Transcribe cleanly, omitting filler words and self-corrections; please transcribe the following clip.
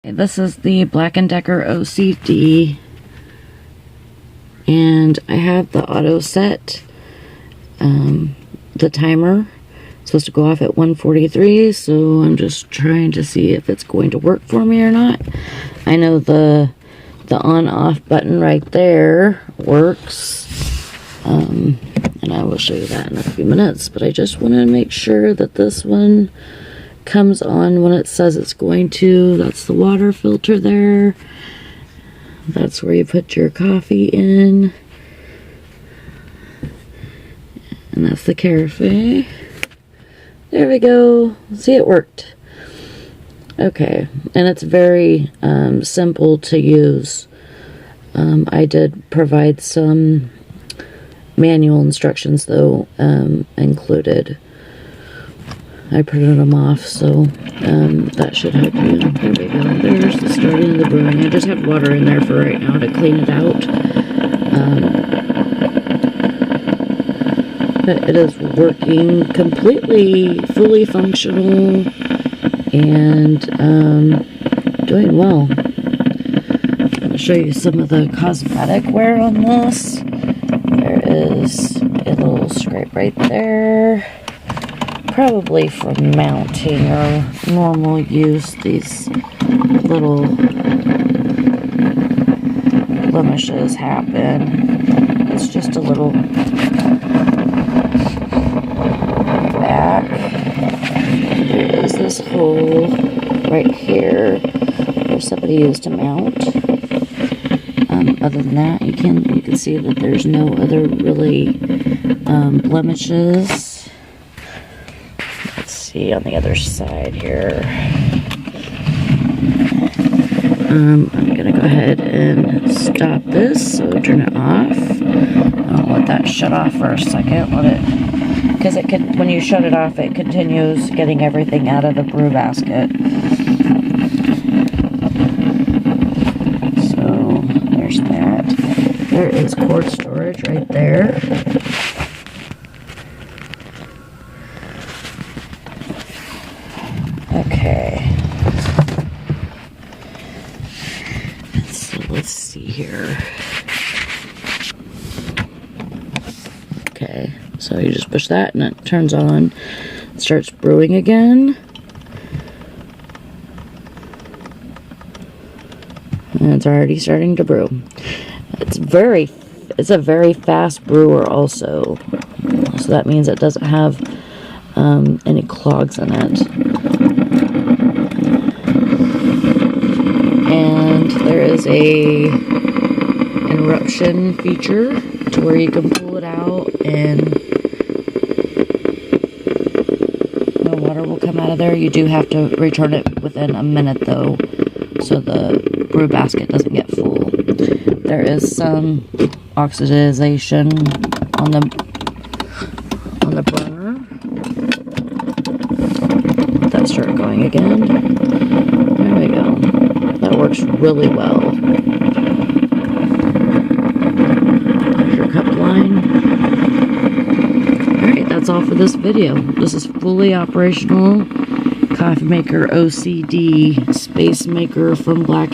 This is the Black & Decker OCD, and I have the auto set, the timer. It's supposed to go off at 1:43, so I'm just trying to see if it's going to work for me or not. I know the on-off button right there works, and I will show you that in a few minutes, but I just want to make sure that this one comes on when it says it's going to. That's the water filter there. That's where you put your coffee in. And that's the carafe. There we go. See, it worked. Okay, and it's very simple to use. I did provide some manual instructions though included. I printed them off, so that should help you. There we go. There's the starting of the brewing. I just have water in there for right now to clean it out. But it is working completely, fully functional, and doing well. I'm going to show you some of the cosmetic wear on this. There is a little scrape right there. Probably from mounting or normal use. These little blemishes happen. It's just a little back. There is this hole right here where somebody used to mount. Other than that, you can see that there's no other really blemishes. On the other side here. I'm gonna go ahead and stop this, so turn it off. I'll let that shut off for a second. Let it, because it can, when you shut it off, it continues getting everything out of the brew basket. So there's that. There is quart storage right there. Okay, so let's see here. Okay, so you just push that and it turns on, it starts brewing again. And it's already starting to brew. It's a very fast brewer also. So that means it doesn't have any clogs in it. And there is a interruption feature to where you can pull it out and no water will come out of there. You do have to return it within a minute though, so the brew basket doesn't get full. There is some oxidization on the burner. Let that start going again. There we go. That works really well. There's your cup line. Alright, that's all for this video. This is fully operational coffee maker OCD Spacemaker from Black &